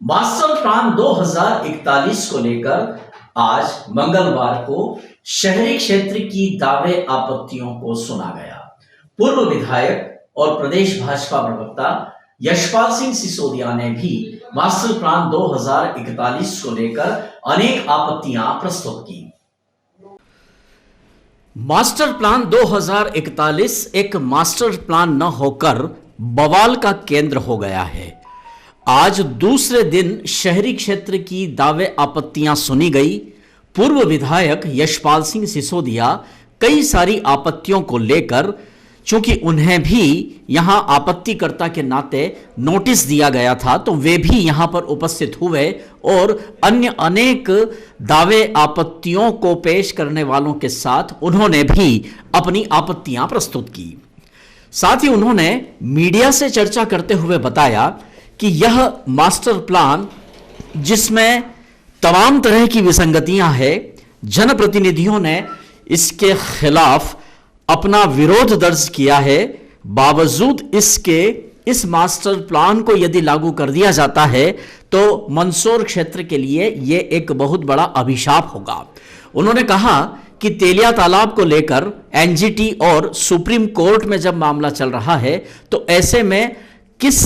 Master plan 2041 को लेकर आज मंगलवार को शहरी क्षेत्र की दावे आपत्तियों को सुना गया। पूर्व विधायक और प्रदेश भाजपा प्रवक्ता यशपाल सिंह सिसोदिया ने भी मास्टर प्लान 2041 को लेकर अनेक आपत्तियां प्रस्तुत की। मास्टर प्लान 2041 एक मास्टर प्लान न होकर बवाल का केंद्र हो गया है। आज दूसरे दिन शहरी क्षेत्र की दावे आपत्तियां सुनी गई। पूर्व विधायक यशपाल सिंह सिसोदिया कई सारी आपत्तियों को लेकर, चूंकि उन्हें भी यहां आपत्तिकर्ता के नाते नोटिस दिया गया था, तो वे भी यहां पर उपस्थित हुए और अन्य अनेक दावे आपत्तियों को पेश करने वालों के साथ उन्होंने भी अपनी आपत्तियां प्रस्तुत की। साथ ही उन्होंने मीडिया से चर्चा करते हुए बताया कि यह मास्टर प्लान, जिसमें तमाम तरह की विसंगतियां हैं, जनप्रतिनिधियों ने इसके खिलाफ अपना विरोध दर्ज किया है। बावजूद इसके इस मास्टर प्लान को यदि लागू कर दिया जाता है तो मंदसौर क्षेत्र के लिए यह एक बहुत बड़ा अभिशाप होगा। उन्होंने कहा कि तेलिया तालाब को लेकर एनजीटी और सुप्रीम कोर्ट में जब मामला चल रहा है, तो ऐसे में किस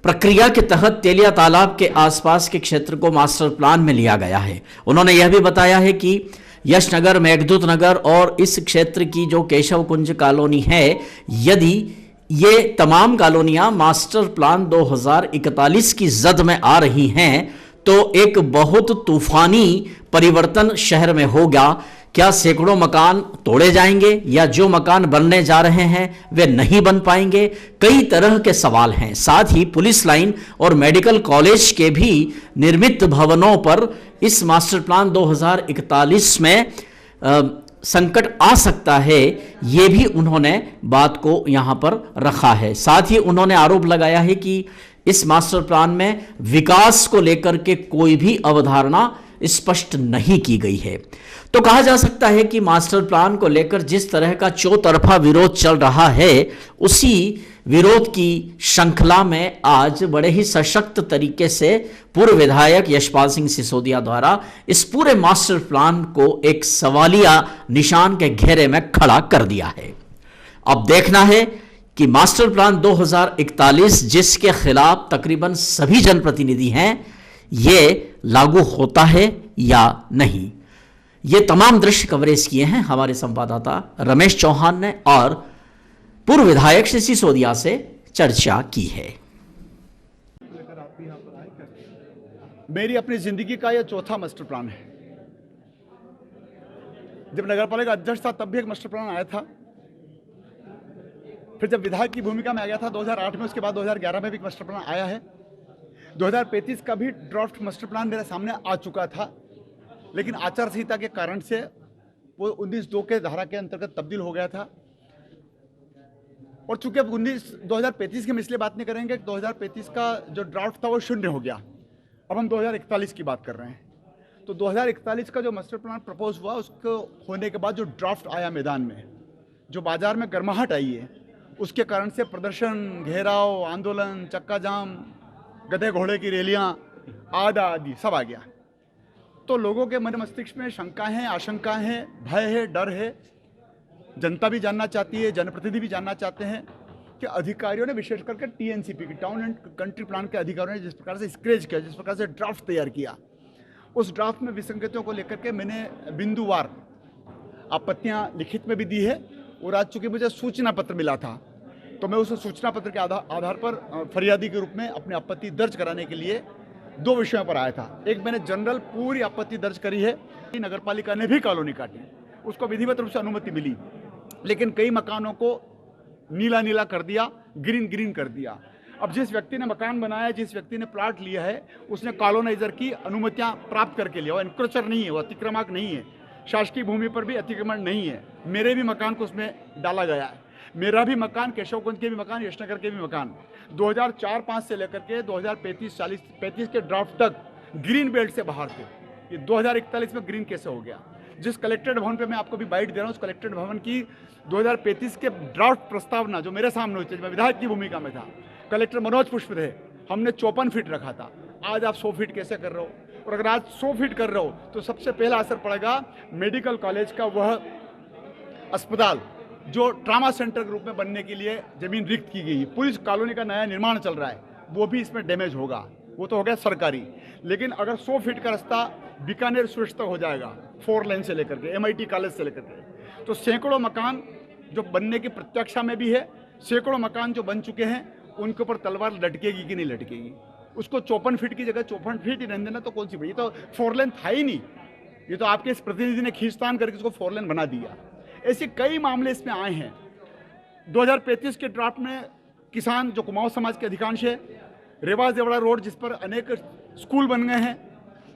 प्रक्रिया के तहत तेलिया तालाब के आसपास के क्षेत्र को मास्टर प्लान में लिया गया है। उन्होंने यह भी बताया है कि यशनगर, मेघदूत नगर और इस क्षेत्र की जो केशव कुंज कॉलोनी है, यदि ये तमाम कॉलोनियां मास्टर प्लान 2041 की जद में आ रही हैं तो एक बहुत तूफानी परिवर्तन शहर में होगा। क्या सैकड़ों मकान तोड़े जाएंगे या जो मकान बनने जा रहे हैं वे नहीं बन पाएंगे? कई तरह के सवाल हैं। साथ ही पुलिस लाइन और मेडिकल कॉलेज के भी निर्मित भवनों पर इस मास्टर प्लान 2041 में संकट आ सकता है, ये भी उन्होंने बात को यहां पर रखा है। साथ ही उन्होंने आरोप लगाया है कि इस मास्टर प्लान में विकास को लेकर के कोई भी अवधारणा स्पष्ट नहीं की गई है। तो कहा जा सकता है कि मास्टर प्लान को लेकर जिस तरह का चौतरफा विरोध चल रहा है, उसी विरोध की श्रृंखला में आज बड़े ही सशक्त तरीके से पूर्व विधायक यशपाल सिंह सिसोदिया द्वारा इस पूरे मास्टर प्लान को एक सवालिया निशान के घेरे में खड़ा कर दिया है। अब देखना है कि मास्टर प्लान 2041, जिसके खिलाफ तकरीबन सभी जनप्रतिनिधि हैं, ये लागू होता है या नहीं। ये तमाम दृश्य कवरेज किए हैं हमारे संवाददाता रमेश चौहान ने और पूर्व विधायक श्री सिसोदिया से चर्चा की है। मेरी अपनी जिंदगी का यह चौथा मास्टर प्लान है। जब नगरपालिका अध्यक्ष था तब भी एक मास्टर प्लान आया था। फिर जब विधायक की भूमिका में आ गया था 2008 में, उसके बाद 2011 में भी एक मास्टर प्लान आया है। 2035 का भी ड्राफ्ट मास्टर प्लान मेरे सामने आ चुका था, लेकिन आचार संहिता के कारण से वो 19(2) के धारा के अंतर्गत तब्दील हो गया था। और चूंकि अब 2035 की हम इसलिए बात नहीं करेंगे, 2035 का जो ड्राफ्ट था वो शून्य हो गया। अब हम 2041 की बात कर रहे हैं। तो 2041 का जो मास्टर प्लान प्रपोज हुआ, उसको होने के बाद जो ड्राफ्ट आया मैदान में, जो बाजार में गर्माहट आई है, उसके कारण से प्रदर्शन, घेराव, आंदोलन, चक्का जाम, गधे घोड़े की रैलियां आदि सब आ गया। तो लोगों के मन मस्तिष्क में शंकाएं हैं, आशंकाएं हैं, भय है, डर है। जनता भी जानना चाहती है, जनप्रतिनिधि भी जानना चाहते हैं कि अधिकारियों ने, विशेष करके टीएनसीपी की, टाउन एंड कंट्री प्लान के अधिकारियों ने जिस प्रकार से स्क्रेच किया, जिस प्रकार से ड्राफ्ट तैयार किया, उस ड्राफ्ट में विसंगतियों को लेकर के मैंने बिंदुवार आपत्तियां लिखित में भी दी है। और आज चूंकि मुझे सूचना पत्र मिला था, तो मैं उस सूचना पत्र के आधार पर फरियादी के रूप में अपनी आपत्ति दर्ज कराने के लिए 2 विषयों पर आया था। एक, मैंने जनरल पूरी आपत्ति दर्ज करी है। नगरपालिका ने भी कॉलोनी काटी, उसको विधिवत रूप से अनुमति मिली, लेकिन कई मकानों को नीला नीला कर दिया, ग्रीन ग्रीन कर दिया। अब जिस व्यक्ति ने मकान बनाया, जिस व्यक्ति ने प्लाट लिया है, उसने कॉलोनाइजर की अनुमतियां प्राप्त करके लिया। वो एनक्रोचर नहीं है, वो अतिक्रमक नहीं है, शासकीय भूमि पर भी अतिक्रमण नहीं है। मेरे भी मकान को उसमें डाला गया है। मेरा भी मकान, केशवकुंज के भी मकान, यशनगर के भी मकान 2004-05 से लेकर के 2035 के ड्राफ्ट तक ग्रीन बेल्ट से बाहर थे। ये 2041 में ग्रीन कैसे हो गया? जिस कलेक्ट्रेट भवन पे मैं आपको भी बाइट दे रहा हूँ, उस कलेक्ट्रेट भवन की 2035 के ड्राफ्ट प्रस्तावना जो मेरे सामने हुई थी, मैं विधायक की भूमिका में था, कलेक्टर मनोज पुष्प थे, हमने 54 फीट रखा था। आज आप 100 फीट कैसे कर रहे हो, और अगर आज 100 फीट कर रहे हो तो सबसे पहला असर पड़ेगा मेडिकल कॉलेज का वह अस्पताल जो ट्रामा सेंटर के रूप में बनने के लिए जमीन रिक्त की गई है। पुलिस कॉलोनी का नया निर्माण चल रहा है, वो भी इसमें डैमेज होगा, वो तो हो गया सरकारी। लेकिन अगर 100 फीट का रास्ता बीकानेर स्विच तक हो जाएगा 4 लेन से लेकर के MIT कॉलेज से लेकर के, तो सैकड़ों मकान जो बनने की प्रत्याशा में भी है, सैकड़ों मकान जो बन चुके हैं उनके ऊपर तलवार लटकेगी कि नहीं लटकेगी। उसको 54 फीट की जगह 54 फीट ही रहने देना तो कौन सी बड़ी, ये तो 4 लेन था ही नहीं, ये तो आपके इस प्रतिनिधि ने खींचतान करके इसको 4 लेन बना दिया। ऐसे कई मामले इसमें आए हैं। 2035 के ड्राफ्ट में किसान जो कुमाऊं समाज के अधिकांश है, रेवास देवड़ा रोड जिस पर अनेक स्कूल बन गए हैं,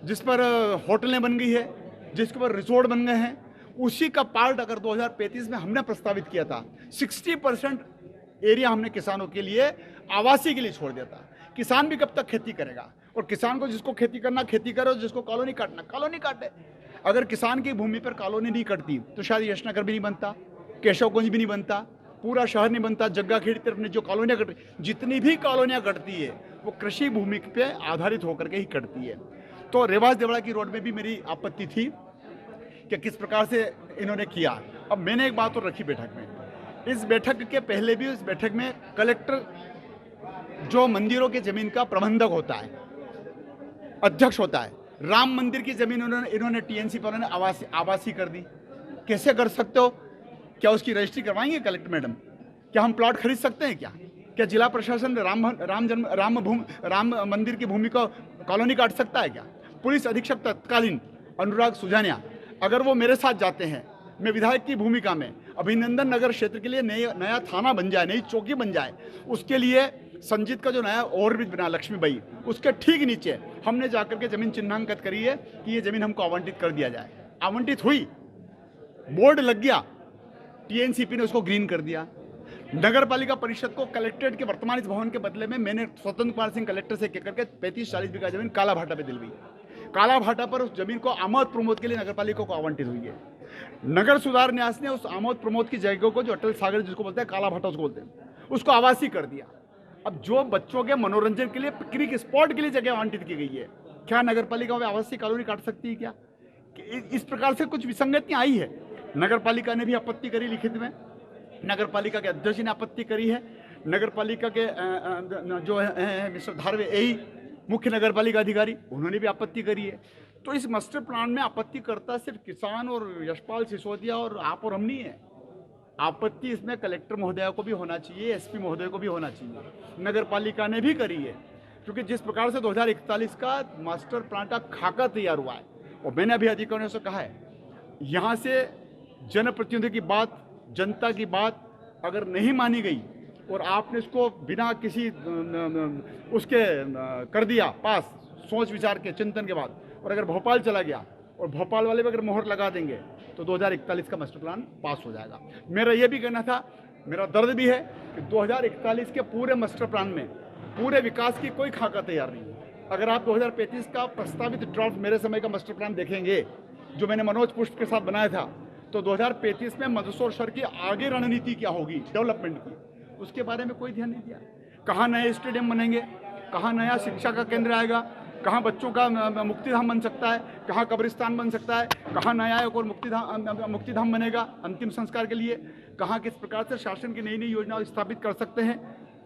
जिस पर होटलें बन गई है, जिसके ऊपर रिसोर्ट बन गए हैं, उसी का पार्ट अगर 2035 में हमने प्रस्तावित किया था, 60% एरिया हमने किसानों के लिए आवासीय के लिए छोड़ दिया था। किसान भी कब तक खेती करेगा, और किसान को जिसको खेती करना खेती करे, और जिसको कॉलोनी काटना कॉलोनी काटे। अगर किसान की भूमि पर कॉलोनी नहीं कटती तो शायद यशनगर भी नहीं बनता, केशवगंज भी नहीं बनता, पूरा शहर नहीं बनता। जग्गा खेड़ी तरफ ने जो कॉलोनियाँ कट, जितनी भी कॉलोनियाँ कटती है वो कृषि भूमि पे आधारित होकर के ही कटती है। तो रेवास देवड़ा की रोड में भी मेरी आपत्ति थी कि किस प्रकार से इन्होंने किया। अब मैंने एक बात और रखी बैठक में, इस बैठक के पहले भी इस बैठक में कलेक्टर जो मंदिरों की जमीन का प्रबंधक होता है, अध्यक्ष होता है, राम मंदिर की जमीन इन्होंने TNC पर आवासी कर दी। कैसे कर सकते हो? क्या उसकी रजिस्ट्री करवाएंगे कलेक्टर मैडम? क्या हम प्लॉट खरीद सकते हैं? क्या जिला प्रशासन राम मंदिर की भूमि को कॉलोनी काट सकता है क्या? पुलिस अधीक्षक तत्कालीन अनुराग सुजानिया, अगर वो मेरे साथ जाते हैं, मैं विधायक की भूमिका में, अभिनंदन नगर क्षेत्र के लिए नया थाना बन जाए, नई चौकी बन जाए, उसके लिए संजीत का जो नया ओवरब्रिज बना लक्ष्मीबाई, उसके ठीक नीचे हमने जाकर के जमीन चिन्हांकित करी है कि ये जमीन हमको आवंटित कर दिया जाए। आवंटित हुई, बोर्ड लग गया, TNCP ने उसको ग्रीन कर दिया। नगर पालिका परिषद को कलेक्ट्रेट के वर्तमान इस भवन के बदले में मैंने स्वतंत्र कुमार सिंह कलेक्टर से कहकर के 35-40 बीघा जमीन काला भाटा पे दिलवाई। काला भाटा पर उस जमीन को आमोद प्रमोद के लिए नगर पालिका को आवंटित हुई है। नगर सुधार न्यास ने उस आमोद प्रमोद की जगह को, जो अटल सागर जिसको बोलते हैं काला भाटा उसको बोलते हैं, उसको आवासीय कर दिया। अब जो बच्चों के मनोरंजन के लिए पिकनिक स्पॉट के लिए जगह आवंटित की गई है, क्या नगर पालिका में आवासीय कॉलोनी काट सकती है क्या? इस प्रकार से कुछ विसंगतियां आई है। नगर पालिका ने भी आपत्ति करी लिखित में, नगर पालिका के अध्यक्ष ने आपत्ति करी है, नगर पालिका के जो है मिस्टर धारवे AE मुख्य नगर पालिका अधिकारी, उन्होंने भी आपत्ति करी है। तो इस मास्टर प्लान में आपत्ति करता सिर्फ किसान और यशपाल सिसोदिया और आप और हम नहीं है। आपत्ति इसमें कलेक्टर महोदय को भी होना चाहिए, SP महोदय को भी होना चाहिए, नगर पालिका ने भी करी है। क्योंकि जिस प्रकार से 2041 का मास्टर प्लान का खाका तैयार हुआ है, और मैंने अभी अधिकारियों से कहा है, यहाँ से जनप्रतिनिधियों की बात, जनता की बात अगर नहीं मानी गई और आपने इसको बिना किसी उसके कर दिया पास, सोच विचार के चिंतन के बाद, और अगर भोपाल चला गया और भोपाल वाले भी अगर मोहर लगा देंगे तो 2041 का मास्टर प्लान पास हो जाएगा। मेरा ये भी कहना था, मेरा दर्द भी है कि 2041 के पूरे मास्टर प्लान में पूरे विकास की कोई खाका तैयार नहीं है। अगर आप 2035 का प्रस्तावित ड्राफ्ट मेरे समय का मास्टर प्लान देखेंगे जो मैंने मनोज पुष्प के साथ बनाया था, तो 2035 में मंदसौर शहर की आगे रणनीति क्या होगी डेवलपमेंट की, उसके बारे में कोई ध्यान नहीं दिया। कहाँ नए स्टेडियम बनेंगे, कहाँ नया शिक्षा का केंद्र आएगा, कहाँ बच्चों का मुक्तिधाम बन सकता है, कहाँ कब्रिस्तान बन सकता है, कहाँ नया एक और मुक्तिधाम बनेगा अंतिम संस्कार के लिए, कहाँ किस प्रकार से शासन की नई नई योजनाएं स्थापित कर सकते हैं,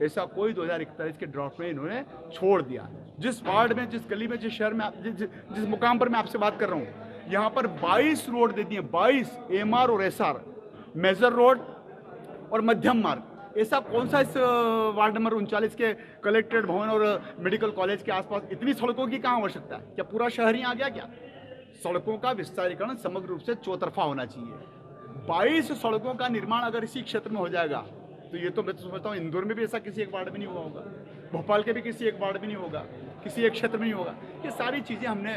ऐसा कोई 2041 के ड्राफ्ट में इन्होंने छोड़ दिया। जिस वार्ड में, जिस गली में, जिस शहर में, जिस मुकाम पर मैं आपसे बात कर रहा हूँ, यहाँ पर 22 रोड दे दिए, 22 MR और SR, मेजर रोड और मध्यम मार्ग। ऐसा कौन सा इस वार्ड नंबर 39 के कलेक्ट्रेट भवन और मेडिकल कॉलेज के आसपास इतनी सड़कों की कहाँ आवश्यकता है? क्या पूरा शहर ही आ गया क्या? सड़कों का विस्तारीकरण समग्र रूप से चौतरफा होना चाहिए। 22 सड़कों का निर्माण अगर इसी क्षेत्र में हो जाएगा तो ये तो मैं तो समझता हूँ इंदौर में भी ऐसा किसी एक वार्ड में नहीं हुआ होगा, भोपाल के भी किसी एक वार्ड में नहीं होगा, किसी एक क्षेत्र में नहीं होगा। ये सारी चीज़ें हमने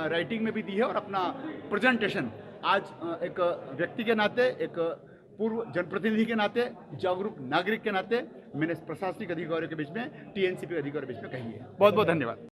राइटिंग में भी दी है, और अपना प्रेजेंटेशन आज एक व्यक्ति के नाते, एक पूर्व जनप्रतिनिधि के नाते, जागरूक नागरिक के नाते मैंने प्रशासनिक अधिकारियों के बीच में, TNCP अधिकारियों के बीच में कही है। बहुत बहुत धन्यवाद।